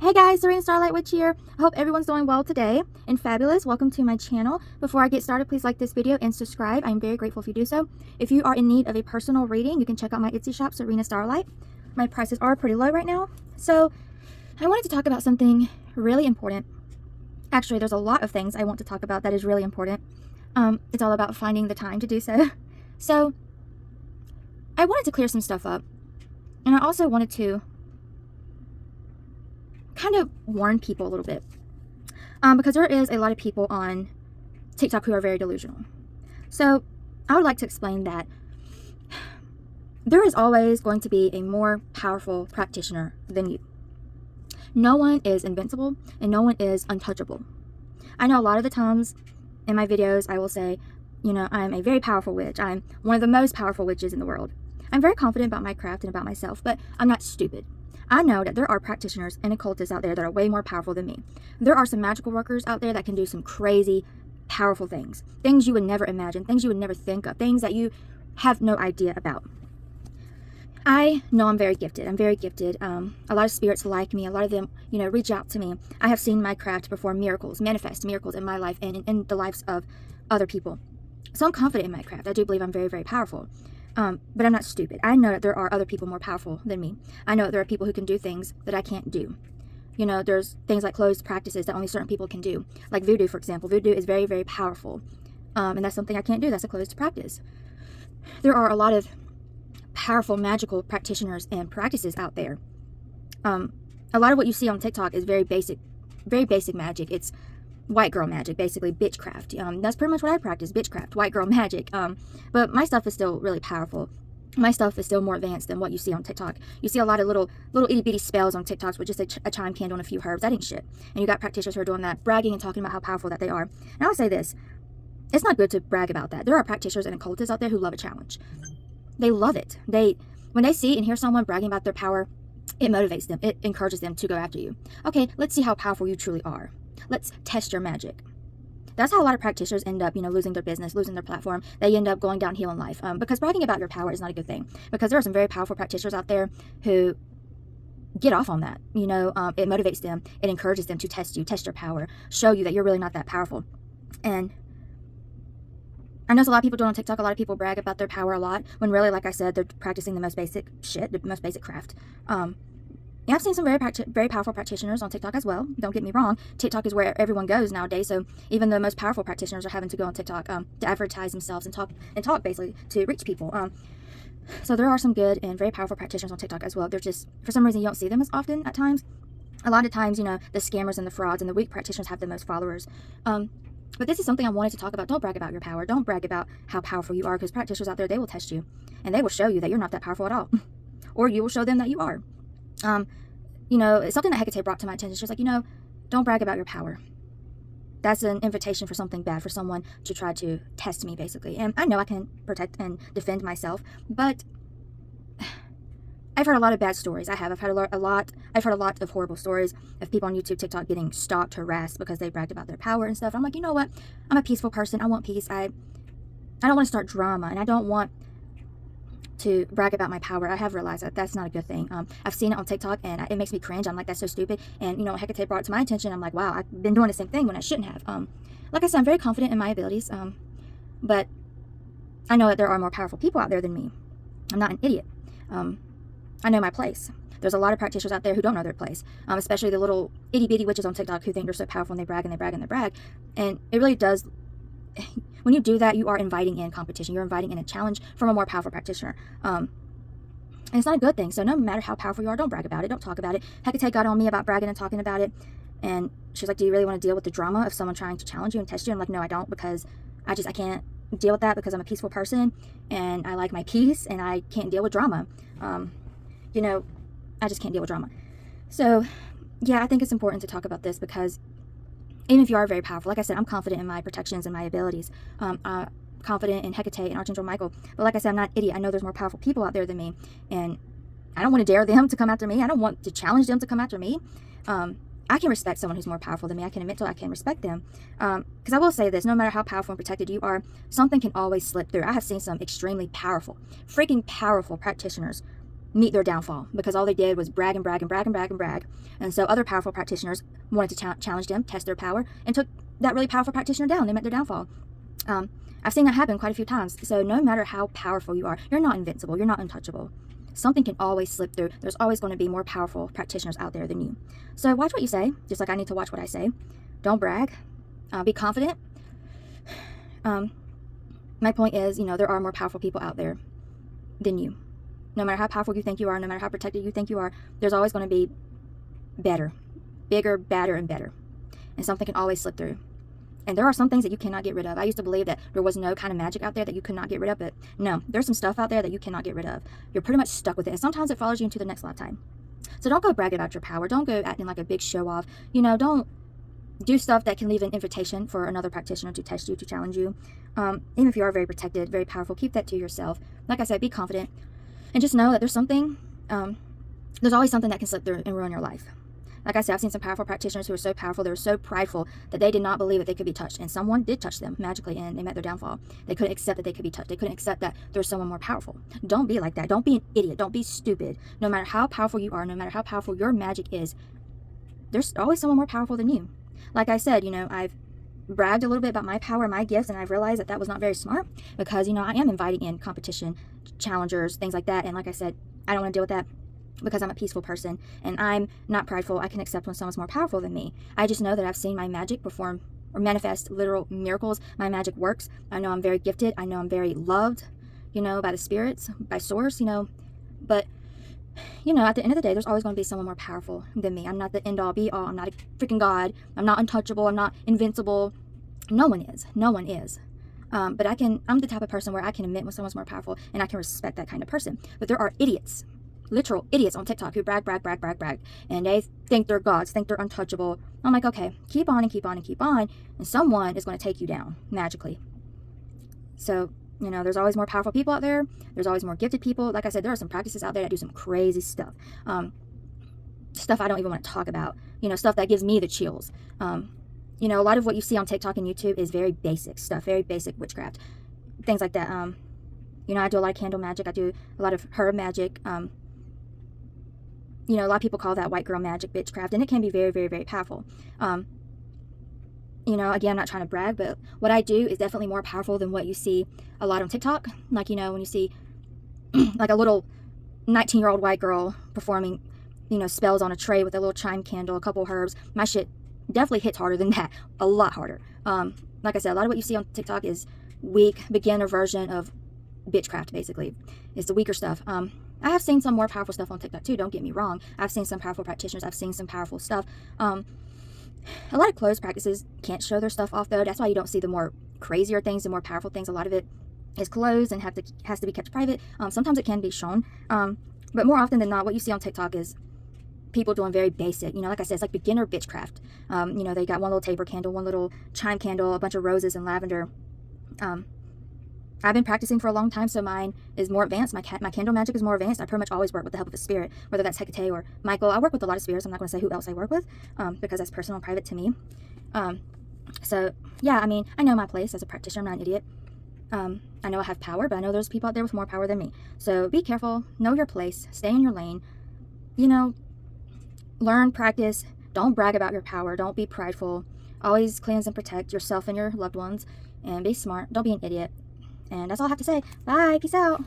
Hey guys, Serena Starlight Witch here. I hope everyone's doing well today and fabulous. Welcome to my channel. Before I get started, please like this video and subscribe. I'm very grateful if you do so. If you are in need of a personal reading, you can check out my Etsy shop, Serena Starlight. My prices are pretty low right now. So I wanted to talk about something really important. Actually, there's a lot of things I want to talk about that is really important. It's all about finding the time to do so. So I wanted to clear some stuff up. And I also wanted to kind of warn people a little bit, because there is a lot of people on TikTok who are very delusional. So I would like to explain that there is always going to be a more powerful practitioner than you. No one is invincible and no one is untouchable. I know a lot of the times in my videos I will say, you know, I'm a very powerful witch. I'm one of the most powerful witches in the world. I'm very confident about my craft and about myself, but I'm not stupid. I know that there are practitioners and occultists out there that are way more powerful than me. There are some magical workers out there that can do some crazy, powerful things. Things you would never imagine, things you would never think of, things that you have no idea about. I know I'm very gifted. I'm very gifted. A lot of spirits like me. A lot of them, you know, reach out to me. I have seen my craft perform miracles, manifest miracles in my life and in the lives of other people. So I'm confident in my craft. I do believe I'm very, very powerful. But I'm not stupid. I know that there are other people more powerful than me. I know that there are people who can do things that I can't do. You know, there's things like closed practices that only certain people can do. Like voodoo, for example. Voodoo is very, very powerful. And that's something I can't do. That's a closed practice. There are a lot of powerful magical practitioners and practices out there. A lot of what you see on TikTok is very basic magic. It's white girl magic, basically bitchcraft. That's pretty much what I practice, bitchcraft, white girl magic. But my stuff is still really powerful. My stuff is still more advanced than what you see on TikTok. You see a lot of little itty bitty spells on TikToks with just a chime candle and a few herbs. That ain't shit. And you got practitioners who are doing that, bragging and talking about how powerful that they are. And I would say this, it's not good to brag about that. There are practitioners and occultists out there who love a challenge. They love it. When they see and hear someone bragging about their power, it motivates them. It encourages them to go after you. Okay, let's see how powerful you truly are. Let's test your magic. That's how a lot of practitioners end up, you know, losing their business, losing their platform. They end up going downhill in life, because bragging about your power is not a good thing. Because there are some very powerful practitioners out there who get off on that. You know, it motivates them. It encourages them to test you, test your power, show you that you're really not that powerful. And I know a lot of people do it on TikTok. A lot of people brag about their power a lot when really, like I said, they're practicing the most basic shit, the most basic craft. Yeah, I've seen some very powerful practitioners on TikTok as well. Don't get me wrong. TikTok is where everyone goes nowadays. So even the most powerful practitioners are having to go on TikTok to advertise themselves and talk basically to reach people. So there are some good and very powerful practitioners on TikTok as well. They're just, for some reason, you don't see them as often at times. A lot of times, you know, the scammers and the frauds and the weak practitioners have the most followers. But this is something I wanted to talk about. Don't brag about your power. Don't brag about how powerful you are, because practitioners out there, they will test you. And they will show you that you're not that powerful at all. Or you will show them that you are. You know, it's something that Hecate brought to my attention. She was like, you know, don't brag about your power. That's an invitation for something bad, for someone to try to test me, basically. And I know I can protect and defend myself, but I've heard a lot of bad stories. I've heard a lot of horrible stories of people on YouTube, TikTok getting stalked, harassed because they bragged about their power and stuff. I'm like, you know what? I'm a peaceful person. I want peace. I don't want to start drama, and I don't want to brag about my power. I have realized that that's not a good thing. I've seen it on TikTok and it makes me cringe. I'm like, that's so stupid. And you know, Hecate brought it to my attention. I'm like, wow, I've been doing the same thing when I shouldn't have. Like I said, I'm very confident in my abilities. But I know that there are more powerful people out there than me. I'm not an idiot. I know my place. There's a lot of practitioners out there who don't know their place, especially the little itty bitty witches on TikTok who think they're so powerful and they brag and they brag and they brag. And it really does. When you do that, you are inviting in competition. You're inviting in a challenge from a more powerful practitioner. And it's not a good thing. So no matter how powerful you are, don't brag about it. Don't talk about it. Hecate got on me about bragging and talking about it. And she's like, do you really want to deal with the drama of someone trying to challenge you and test you? I'm like, no, I don't, because I can't deal with that, because I'm a peaceful person and I like my peace and I can't deal with drama. You know, I just can't deal with drama. So yeah, I think it's important to talk about this, because even if you are very powerful, like I said, I'm confident in my protections and my abilities. I'm confident in Hecate and Archangel Michael. But like I said, I'm not an idiot. I know there's more powerful people out there than me. And I don't want to dare them to come after me. I don't want to challenge them to come after me. I can respect someone who's more powerful than me. I can admit to it. I can respect them. Because I will say this, no matter how powerful and protected you are, something can always slip through. I have seen some extremely powerful, freaking powerful practitioners meet their downfall, because all they did was brag and brag and brag and brag and brag. And so other powerful practitioners wanted to challenge them, test their power, and took that really powerful practitioner down. They met their downfall. I've seen that happen quite a few times. So no matter how powerful you are, you're not invincible, you're not untouchable. Something can always slip through. There's always going to be more powerful practitioners out there than you. So watch what you say, just like I need to watch what I say. Don't brag. Be confident. My point is, there are more powerful people out there than you. No matter how powerful you think you are, no matter how protected you think you are, there's always going to be better, bigger, badder, and better. And something can always slip through. And there are some things that you cannot get rid of. I used to believe that there was no kind of magic out there that you could not get rid of, but no, there's some stuff out there that you cannot get rid of. You're pretty much stuck with it, and sometimes it follows you into the next lifetime. So don't go bragging about your power. Don't go acting like a big show-off. Don't do stuff that can leave an invitation for another practitioner to test you, to challenge you. Even if you are very protected, very powerful, keep that to yourself. Like I said, be confident, and just know that there's always something that can slip through and ruin your life. Like I said, I've seen some powerful practitioners who are so powerful, they were so prideful that they did not believe that they could be touched. And someone did touch them magically, and they met their downfall. They couldn't accept that they could be touched. They couldn't accept that there was someone more powerful. Don't be like that. Don't be an idiot. Don't be stupid. No matter how powerful you are, no matter how powerful your magic is, there's always someone more powerful than you. Like I said, I've bragged a little bit about my power, my gifts, and I've realized that was not very smart, because, I am inviting in competition, challengers, things like that. And like I said, I don't want to deal with that, because I'm a peaceful person and I'm not prideful. I can accept when someone's more powerful than me. I just know that I've seen my magic perform or manifest literal miracles. My magic works. I know I'm very gifted. I know I'm very loved, by the spirits, by source, but at the end of the day, there's always going to be someone more powerful than me. I'm not the end all be all. I'm not a freaking god. I'm not untouchable. I'm not invincible. No one is. But I'm the type of person where I can admit when someone's more powerful, and I can respect that kind of person. But there are idiots, literal idiots on TikTok who brag, and they think they're gods, think they're untouchable. I'm like, okay, keep on and keep on and keep on, and someone is going to take you down magically. So, there's always more powerful people out there. There's always more gifted people. Like I said, there are some practices out there that do some crazy stuff. Stuff I don't even want to talk about. Stuff that gives me the chills. A lot of what you see on TikTok and YouTube is very basic stuff, very basic witchcraft, things like that. I do a lot of candle magic. I do a lot of herb magic. A lot of people call that white girl magic, witchcraft, and it can be very, very, very powerful. Again, I'm not trying to brag, but what I do is definitely more powerful than what you see a lot on TikTok. Like, when you see like a little 19-year-old white girl performing, spells on a tray with a little chime candle, a couple herbs, my shit definitely hits harder than that, a lot harder. Like I said, a lot of what you see on TikTok is weak, beginner version of witchcraft, basically. It's the weaker stuff. I have seen some more powerful stuff on TikTok too, don't get me wrong. I've seen some powerful practitioners. I've seen some powerful stuff. A lot of closed practices can't show their stuff off, though. That's why you don't see the more crazier things, the more powerful things. A lot of it is closed and has to be kept private. Sometimes it can be shown. But more often than not, what you see on TikTok is people doing very basic, like I said, it's like beginner witchcraft. They got one little taper candle, one little chime candle, a bunch of roses and lavender. I've been practicing for a long time, so mine is more advanced. My candle magic is more advanced. I pretty much always work with the help of a spirit, whether that's Hecate or Michael. I work with a lot of spirits. I'm not going to say who else I work with, because that's personal and private to me. So, yeah, I know my place as a practitioner. I'm not an idiot. I know I have power, but I know there's people out there with more power than me. So be careful. Know your place. Stay in your lane. Learn, practice. Don't brag about your power. Don't be prideful. Always cleanse and protect yourself and your loved ones. And be smart. Don't be an idiot. And that's all I have to say. Bye. Peace out.